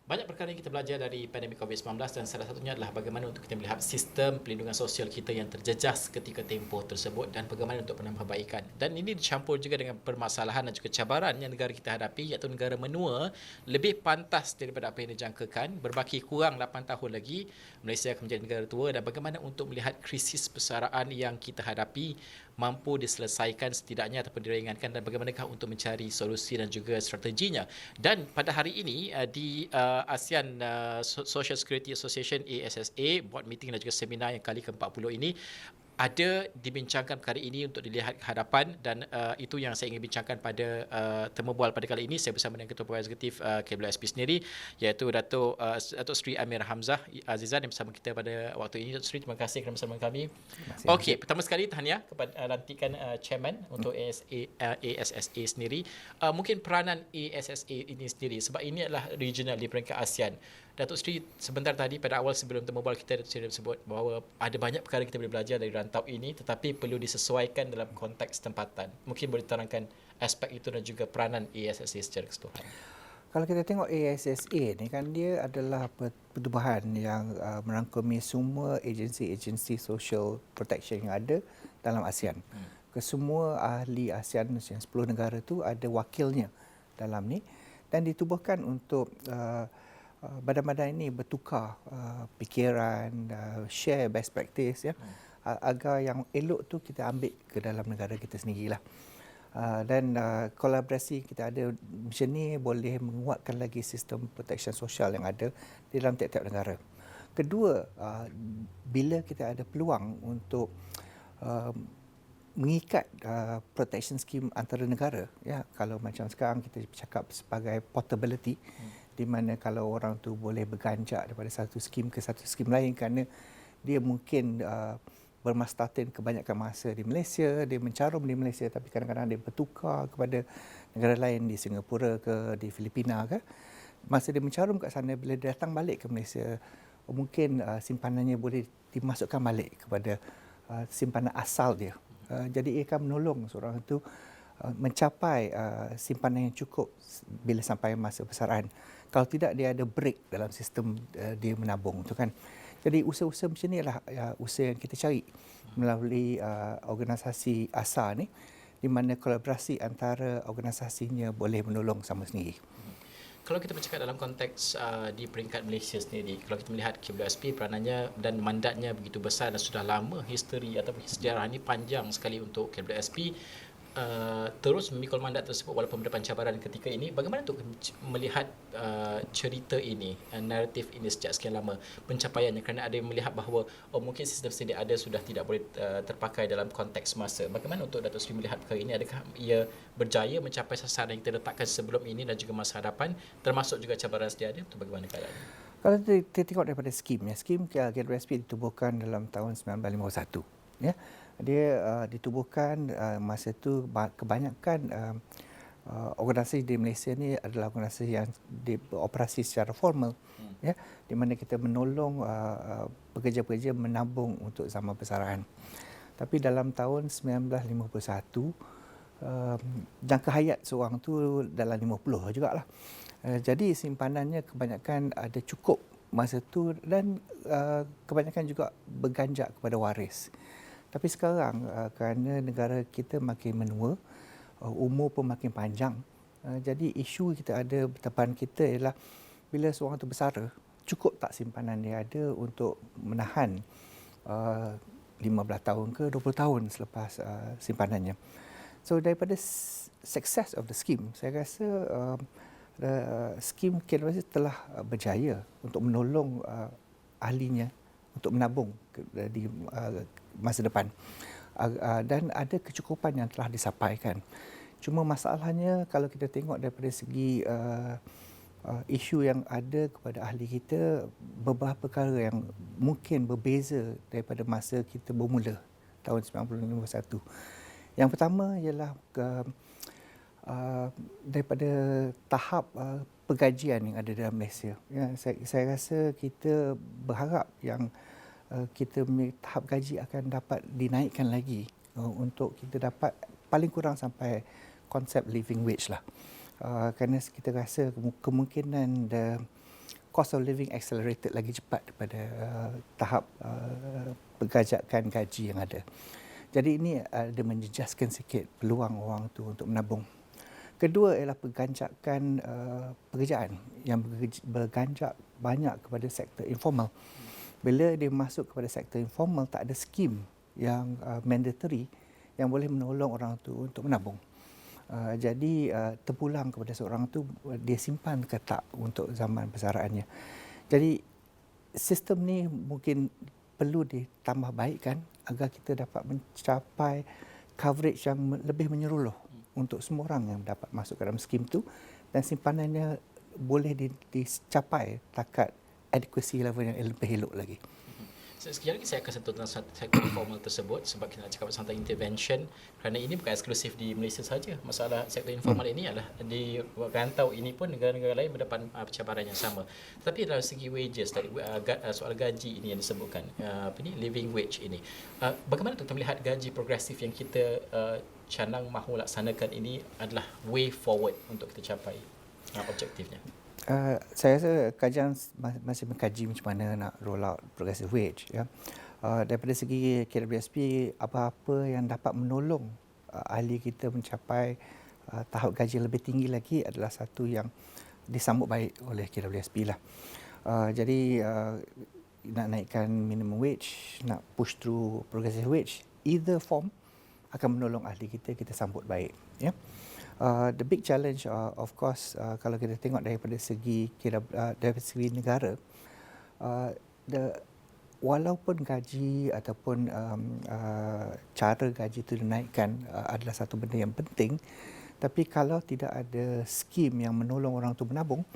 Banyak perkara yang kita belajar dari pandemik COVID-19 dan salah satunya adalah bagaimana untuk kita melihat sistem pelindungan sosial kita yang terjejas ketika tempoh tersebut dan bagaimana untuk penambahbaikan. Dan ini dicampur juga dengan permasalahan dan juga cabaran yang negara kita hadapi, iaitu negara menua lebih pantas daripada apa yang dijangkakan. Berbaki kurang 8 tahun lagi, Malaysia akan menjadi negara tua, dan bagaimana untuk melihat krisis persaraan yang kita hadapi mampu diselesaikan setidaknya ataupun diringankan, dan bagaimanakah untuk mencari solusi dan juga strateginya. Dan pada hari ini di ASEAN Social Security Association ASSA board meeting dan juga seminar yang kali ke-40 ini ada dibincangkan perkara ini untuk dilihat ke hadapan, dan itu yang saya ingin bincangkan pada temu bual pada kali ini. Saya bersama dengan Ketua Pegawai Eksekutif KWSP sendiri, iaitu Datuk Seri Amir Hamzah Azizan yang bersama kita pada waktu ini. Datuk Seri, terima kasih kerana bersama kami. Okey, pertama sekali tahniah kepada lantikan chairman untuk ASSA sendiri. Mungkin peranan ASSA ini sendiri, sebab ini adalah regional di peringkat ASEAN. Datuk Seri sebentar tadi pada awal sebelum temu bual kita, Datuk Seri sebut bahawa ada banyak perkara kita boleh belajar dari rantau ini, tetapi perlu disesuaikan dalam konteks tempatan. Mungkin boleh terangkan aspek itu dan juga peranan ASSA secara keseluruhan. Kalau kita tengok ASSA ni kan, dia adalah pertubuhan yang merangkumi semua agensi-agensi social protection yang ada dalam ASEAN. Kesemua ahli ASEAN yang 10 negara tu ada wakilnya dalam ni, dan ditubuhkan untuk badan-badan ini bertukar fikiran, share best practice, ya, agar yang elok tu kita ambil ke dalam negara kita sendirilah. Dan kolaborasi kita ada macam ni boleh menguatkan lagi sistem protection sosial yang ada di dalam tiap-tiap negara. Kedua, bila kita ada peluang untuk mengikat protection scheme antara negara, ya, kalau macam sekarang kita bercakap sebagai portability, di mana kalau orang tu boleh berganjak daripada satu skim ke satu skim lain kerana dia mungkin bermastatin kebanyakan masa di Malaysia, dia mencarum di Malaysia, tapi kadang-kadang dia bertukar kepada negara lain di Singapura ke, di Filipina ke. Masa dia mencarum kat sana, bila dia datang balik ke Malaysia, mungkin simpanannya boleh dimasukkan balik kepada simpanan asal dia. Jadi ia akan menolong seorang itu mencapai simpanan yang cukup bila sampai masa persaraan. Kalau tidak, dia ada break dalam sistem dia menabung tu kan. Jadi usaha-usaha macam ni lah usaha yang kita cari melalui organisasi ASA ni, di mana kolaborasi antara organisasinya boleh menolong sama sendiri. Kalau kita bercakap dalam konteks di peringkat Malaysia sendiri, kalau kita melihat KWSP peranannya dan mandatnya begitu besar dan sudah lama, history ataupun sejarah ini panjang sekali untuk KWSP terus memikul mandat tersebut walaupun berdepan cabaran ketika ini. Bagaimana untuk melihat cerita ini, naratif ini sejak sekian lama, pencapaiannya, kerana ada yang melihat bahawa mungkin sistem sedia ada sudah tidak boleh terpakai dalam konteks masa. Bagaimana untuk Datuk Seri melihat perkara ini? Adakah ia berjaya mencapai sasaran yang kita letakkan sebelum ini dan juga masa hadapan, termasuk juga cabaran sedia ada? Itu bagaimana keadaannya? Kalau kita tengok daripada skim, ya, skim KWSP ditubuhkan dalam tahun 1951. Ya. Dia ditubuhkan masa itu kebanyakan organisasi di Malaysia ni adalah organisasi yang beroperasi secara formal, ya, di mana kita menolong pekerja-pekerja menabung untuk zaman persaraan. Tapi dalam tahun 1951 jangka hayat seorang tu dalam 50 jugalah. Jadi simpanannya kebanyakan ada cukup masa tu, dan kebanyakan juga berganjak kepada waris. Tapi sekarang kerana negara kita makin menua, umur pun makin panjang, jadi isu kita ada berdepan kita ialah bila seorang itu bersara, cukup tak simpanan dia ada untuk menahan 15 tahun ke 20 tahun selepas simpanannya. So daripada success of the scheme, saya rasa skim KWSP telah berjaya untuk menolong ahlinya untuk menabung di masa depan, dan ada kecukupan yang telah disampaikan. Cuma masalahnya kalau kita tengok daripada segi isu yang ada kepada ahli kita, beberapa perkara yang mungkin berbeza daripada masa kita bermula tahun 1951. Yang pertama ialah daripada tahap penggajian yang ada dalam Malaysia. Ya, saya rasa kita berharap yang kita tahap gaji akan dapat dinaikkan lagi untuk kita dapat paling kurang sampai konsep living wage lah. Kerana kita rasa kemungkinan cost of living accelerated lagi cepat daripada tahap pergajakan gaji yang ada. Jadi ini ada menjejaskan sikit peluang orang tu untuk menabung. Kedua ialah perganjakan pekerjaan yang berganjak banyak kepada sektor informal. Bila dia masuk kepada sektor informal, tak ada skim yang mandatory yang boleh menolong orang tu untuk menabung. Jadi terpulang kepada seorang tu dia simpan ke tak untuk zaman persaraannya. Jadi sistem ni mungkin perlu ditambah baikkan agar kita dapat mencapai coverage yang lebih menyeluruh untuk semua orang yang dapat masuk ke dalam skim tu dan simpanannya boleh dicapai takat adequacy level yang lebih elok lagi. Sekejap lagi saya akan sentuh tentang sektor informal tersebut sebab kita nak cakap tentang intervention kerana ini bukan eksklusif di Malaysia saja. Masalah sektor informal ini adalah di rantau ini pun negara-negara lain berdepan cabaran yang sama. Tapi dalam segi wages tadi soal gaji ini yang disebutkan living wage ini. Bagaimana kita melihat gaji progresif yang kita canang mahu laksanakan ini adalah way forward untuk kita capai objektifnya? Saya rasa kajian masih mengkaji macam mana nak roll out progressive wage. Ya. Daripada segi KWSP, apa-apa yang dapat menolong ahli kita mencapai tahap gaji lebih tinggi lagi adalah satu yang disambut baik oleh KWSP lah. Jadi nak naikkan minimum wage, nak push through progressive wage, either form akan menolong ahli kita sambut baik. Ya. The big challenge, of course, kalau kita tengok daripada segi negara, walaupun gaji ataupun cara gaji itu dinaikkan adalah satu benda yang penting, tapi kalau tidak ada skim yang menolong orang itu menabung,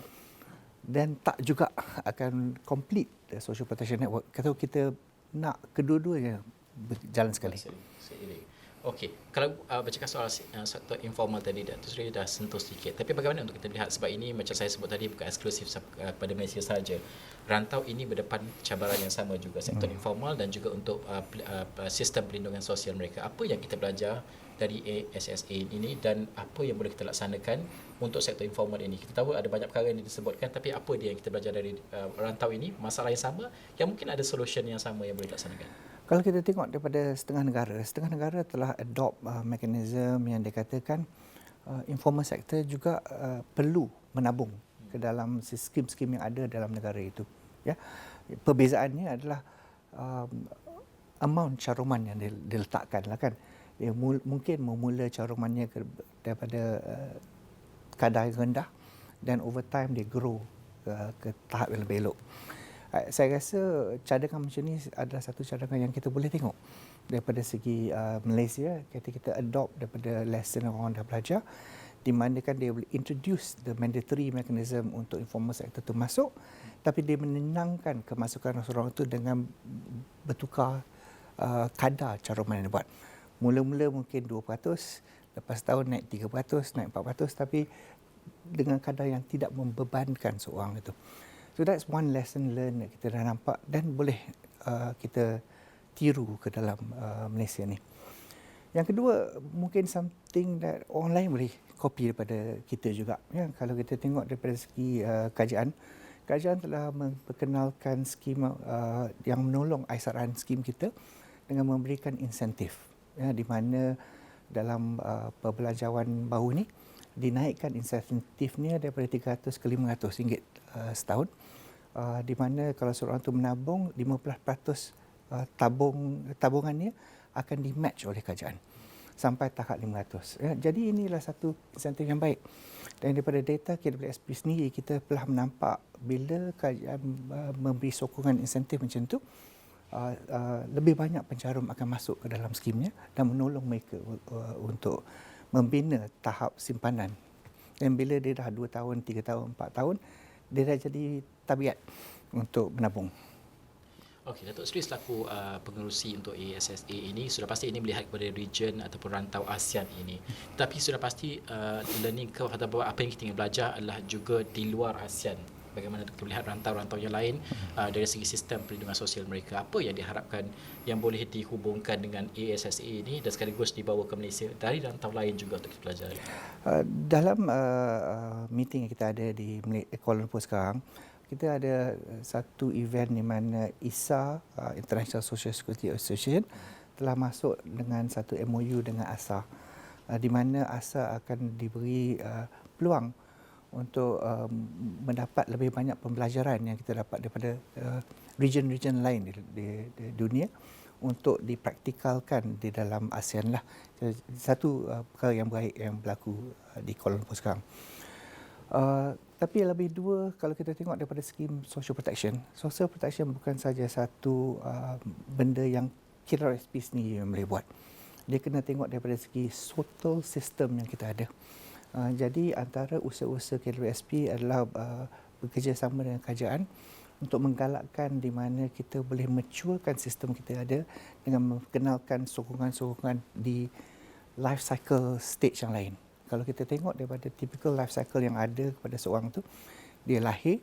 dan tak juga akan complete the social protection network. Kalau kita nak kedua-duanya berjalan sekali. Okey, kalau bercakap soal sektor informal tadi Datuk Seri dah sentuh sedikit. Tapi bagaimana untuk kita lihat sebab ini macam saya sebut tadi bukan eksklusif kepada Malaysia saja. Rantau ini berdepan cabaran yang sama juga sektor informal dan juga untuk sistem perlindungan sosial mereka. Apa yang kita belajar dari ASSA ini dan apa yang boleh kita laksanakan untuk sektor informal ini? Kita tahu ada banyak perkara yang disebutkan tapi apa dia yang kita belajar dari rantau ini? Masalah yang sama yang mungkin ada solution yang sama yang boleh dilaksanakan. Kalau kita tengok daripada setengah negara telah adopt mekanisme yang dikatakan informal sector juga perlu menabung ke dalam skim-skim yang ada dalam negara itu. Ya, perbezaannya adalah amount caruman yang diletakkan lah kan. Dia mungkin memula carumannya daripada kadar yang rendah dan over time dia grow ke tahap yang lebih elok. Saya rasa cadangan macam ni adalah satu cadangan yang kita boleh tengok daripada segi Malaysia. Kita adopt daripada lesson yang orang dah belajar, di mana kan dia boleh introduce the mandatory mechanism untuk informal sector tu masuk, tapi dia menenangkan kemasukan seorang itu dengan bertukar kadar caruman yang dibuat. Mula-mula mungkin 2%, lepas tahun naik 3%, naik 4%, tapi dengan kadar yang tidak membebankan seorang itu. So that's one lesson learned yang kita dah nampak dan boleh kita tiru ke dalam Malaysia ni. Yang kedua, mungkin something that orang lain boleh copy daripada kita juga. Ya, kalau kita tengok daripada segi kajian telah memperkenalkan skim yang menolong aisaran skim kita dengan memberikan insentif. Ya, di mana dalam perbelanjawan baru ni dinaikkan insentifnya daripada 300 ke 500 ringgit setahun, di mana kalau seorang itu menabung 15% tabungannya akan di-match oleh kerajaan sampai tahap 500. Ya, jadi inilah satu insentif yang baik. Dan daripada data KWSP sendiri kita telah menampak bila kerajaan memberi sokongan insentif macam itu, lebih banyak pencarum akan masuk ke dalam skimnya dan menolong mereka untuk membina tahap simpanan. Dan bila dia dah 2 tahun, 3 tahun, 4 tahun, dia dah jadi tabiat untuk menabung. Okey, Datuk Seri selaku pengerusi untuk ASSA ini, sudah pasti ini melihat kepada region ataupun rantau ASEAN ini. Tapi sudah pasti learning curve atau apa yang kita ingin belajar adalah juga di luar ASEAN. Bagaimana kita melihat rantau-rantau yang lain dari segi sistem perlindungan sosial mereka. Apa yang diharapkan yang boleh dihubungkan dengan ASSA ini dan sekaligus dibawa ke Malaysia dari rantau lain juga untuk kita pelajari. Dalam meeting yang kita ada di Kuala Lumpur sekarang, kita ada satu event di mana ISA, International Social Security Association, telah masuk dengan satu MOU dengan ASA, di mana ASA akan diberi peluang untuk mendapat lebih banyak pembelajaran yang kita dapat daripada region-region lain di dunia untuk dipraktikalkan di dalam ASEAN lah. Satu perkara yang baik yang berlaku di Kuala Lumpur sekarang. Tapi lebih dua, kalau kita tengok daripada skim social protection bukan saja satu benda yang KRSP sendiri yang boleh buat. Dia kena tengok daripada segi total system yang kita ada. Jadi antara usaha-usaha KRSP adalah bekerjasama dengan kerajaan untuk menggalakkan di mana kita boleh maturkan sistem kita ada dengan mengenalkan sokongan-sokongan di life cycle stage yang lain. Kalau kita tengok daripada typical life cycle yang ada kepada seorang tu, dia lahir,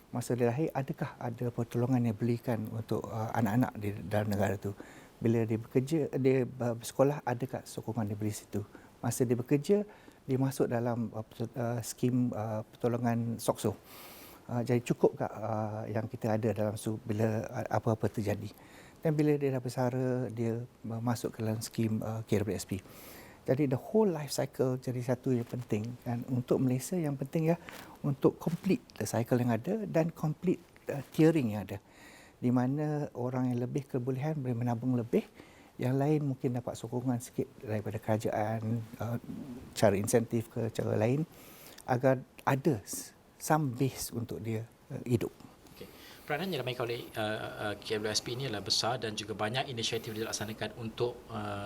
masa dia lahir, adakah ada pertolongan yang diberikan untuk anak-anak di dalam negara tu? Bila dia bekerja, dia bersekolah, adakah sokongan diberi situ? Masa dia bekerja, dia masuk dalam skim pertolongan SOCSO. Jadi cukup tak yang kita ada dalam bila apa-apa terjadi. Dan bila dia dah bersara, dia masuk ke dalam skim KWSP. Jadi the whole life cycle jadi satu yang penting. Dan untuk Malaysia yang penting untuk complete the cycle yang ada dan complete tiering yang ada. Di mana orang yang lebih kebolehan boleh menabung lebih, yang lain mungkin dapat sokongan sikit daripada kerajaan, cara insentif ke cara lain, agar ada some base untuk dia hidup. Peranan yang dimainkan oleh KWSP ini adalah besar dan juga banyak inisiatif dilaksanakan untuk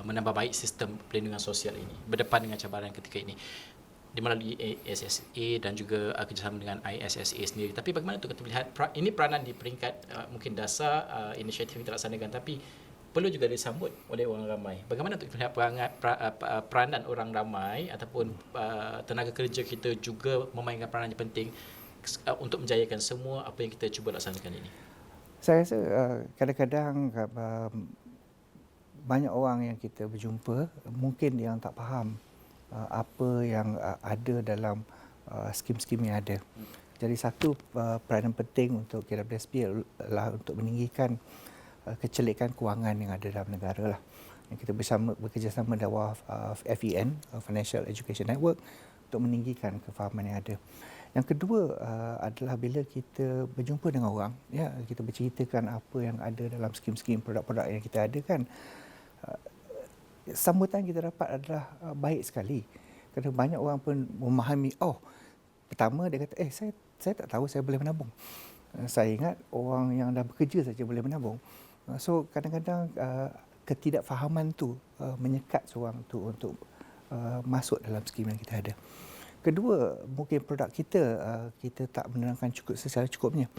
menambah baik sistem perlindungan sosial ini berdepan dengan cabaran ketika ini melalui SSA dan juga kerjasama dengan ISSA sendiri. Tapi bagaimana untuk kita melihat ini peranan di peringkat mungkin dasar inisiatif yang dilaksanakan, tapi perlu juga disambut oleh orang ramai. Bagaimana untuk melihat peranan orang ramai ataupun tenaga kerja kita juga memainkan peranan yang penting untuk menjayakan semua apa yang kita cuba laksanakan ini? Saya rasa kadang-kadang banyak orang yang kita berjumpa mungkin yang tak faham apa yang ada dalam skim-skim yang ada. Jadi satu peranan penting untuk KWSP adalah untuk meninggikan kecelikan kewangan yang ada dalam negara lah. Yang kita bekerjasama dengan FEN, Financial Education Network, untuk meninggikan kefahaman yang ada. Yang kedua adalah bila kita berjumpa dengan orang, kita berceritakan apa yang ada dalam skim-skim produk-produk yang kita ada kan, sambutan kita dapat adalah baik sekali. Kerana banyak orang pun memahami, pertama dia kata, saya tak tahu saya boleh menabung. Saya ingat orang yang dah bekerja saja boleh menabung. So kadang-kadang ketidakfahaman tu menyekat seorang tu untuk masuk dalam skim yang kita ada. Kedua, mungkin produk kita tak menerangkan secara cukupnya.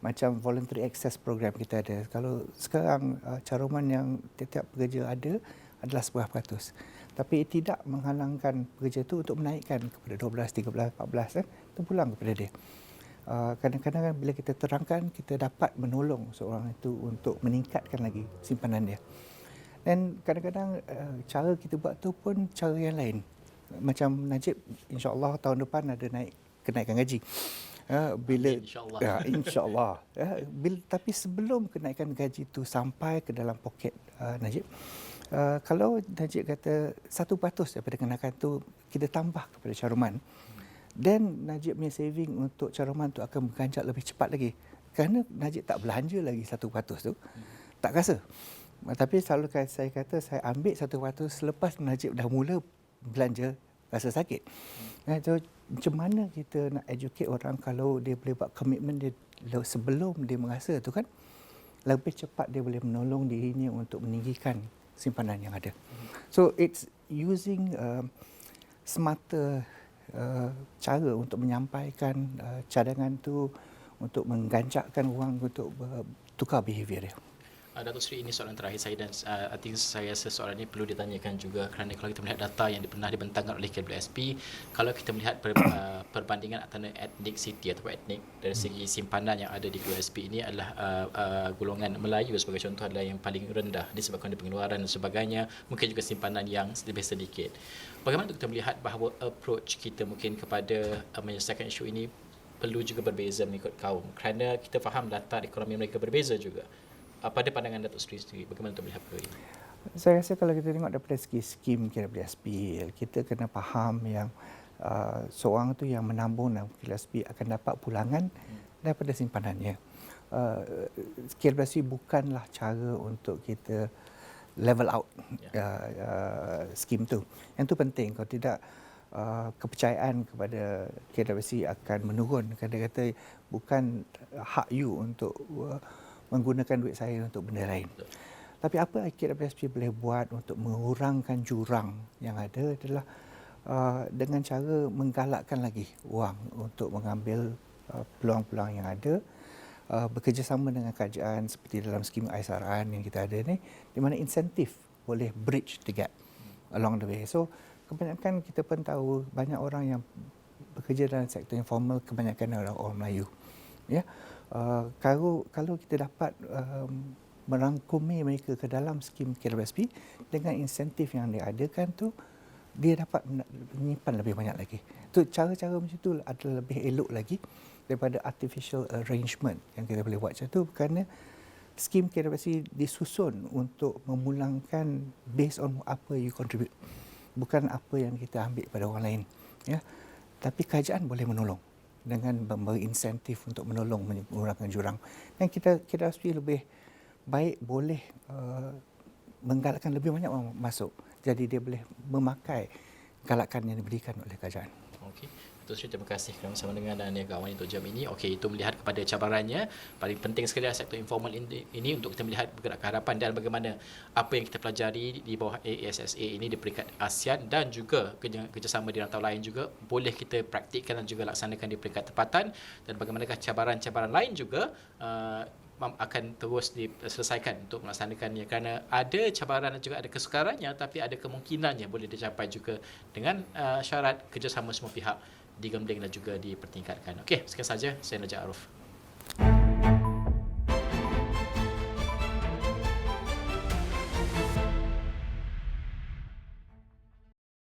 Macam voluntary access program kita ada. Kalau sekarang caruman yang tiap-tiap pekerja ada adalah 11%. Tapi tidak menghalangkan pekerja itu untuk menaikkan kepada 12, 13, 14 itu pulang kepada dia. Kadang-kadang bila kita terangkan, kita dapat menolong seorang itu untuk meningkatkan lagi simpanan dia. Dan kadang-kadang cara kita buat tu pun cara yang lain. Macam Najib, insya-Allah tahun depan ada kenaikan gaji. Bila insya-Allah. Tapi sebelum kenaikan gaji itu sampai ke dalam poket Najib, kalau Najib kata 1% daripada kenaikan itu kita tambah kepada caruman, dan Najib punya saving untuk caruman itu akan berganjak lebih cepat lagi. Kerana Najib tak belanja lagi 1% tu, tak rasa. Tapi selalu saya kata saya ambil 1% selepas Najib dah mula belanja, rasa sakit. So, macam mana kita nak educate orang kalau dia boleh buat komitmen dia sebelum dia merasa tu kan, lebih cepat dia boleh menolong dirinya untuk meninggikan simpanan yang ada. So it's using smarter cara untuk menyampaikan cadangan tu, untuk mengganjakkan orang untuk tukar behavior dia. Datuk Seri, ini soalan terakhir saya dan I think saya rasa soalan ini perlu ditanyakan juga kerana kalau kita melihat data yang pernah dibentangkan oleh KWSP, kalau kita melihat perbandingan antara ethnicity atau etnik dari segi simpanan yang ada di KWSP ini adalah golongan Melayu sebagai contoh adalah yang paling rendah disebabkan dari pengeluaran dan sebagainya, mungkin juga simpanan yang lebih sedikit. Bagaimana kita melihat bahawa approach kita mungkin kepada menyelesaikan isu ini perlu juga berbeza mengikut kaum kerana kita faham latar ekonomi mereka berbeza juga. Pada pandangan Datuk Seri sendiri, bagaimana untuk melihat perkara ini? Saya rasa kalau kita tengok daripada segi skim KWSP, kita kena faham yang seorang tu yang menabung dalam KWSP akan dapat pulangan daripada simpanannya. KWSP bukanlah cara untuk kita level out skim tu. Yang tu penting. Kalau tidak, kepercayaan kepada KWSP akan menurun. Kata-kata bukan hak you untuk menggunakan duit saya untuk benda lain. Tapi apa KWSP boleh buat untuk mengurangkan jurang yang ada adalah dengan cara menggalakkan lagi wang untuk mengambil peluang-peluang yang ada, bekerjasama dengan kerajaan seperti dalam skim ISRAN yang kita ada ni, di mana insentif boleh bridge the gap along the way. So kebanyakan kita pun tahu banyak orang yang bekerja dalam sektor informal, kebanyakan orang Melayu. Ya, kalau kita dapat merangkumi mereka ke dalam skim KWSP dengan insentif yang dia adakan tu, dia dapat menyimpan lebih banyak lagi. Tu cara-cara macam tu adalah lebih elok lagi daripada artificial arrangement yang kita boleh buat macam tu, kerana skim KWSP disusun untuk memulangkan based on apa you contribute, bukan apa yang kita ambil pada orang lain. Ya, tapi kerajaan boleh menolong dengan memberi insentif untuk menolong mengurangkan jurang. Dan KWSP lebih baik boleh menggalakkan lebih banyak orang masuk. Jadi dia boleh memakai galakan yang diberikan oleh kerajaan. Okey. Datuk Seri, terima kasih kerana bersama dengan Niaga Awan untuk jam ini. Okey, itu melihat kepada cabarannya. Paling penting sekali sektor informal ini untuk kita melihat bergerak ke hadapan dan bagaimana apa yang kita pelajari di bawah ASSA ini di peringkat ASEAN dan juga kerjasama di rantau lain juga boleh kita praktikkan dan juga laksanakan di peringkat tempatan, dan bagaimanakah cabaran-cabaran lain juga akan terus diselesaikan untuk melaksanakannya, kerana ada cabaran dan juga ada kesukarannya, tapi ada kemungkinannya boleh dicapai juga dengan syarat kerjasama semua pihak digembling dan juga dipertingkatkan. Okey, sekian saja. Saya Najib Arif.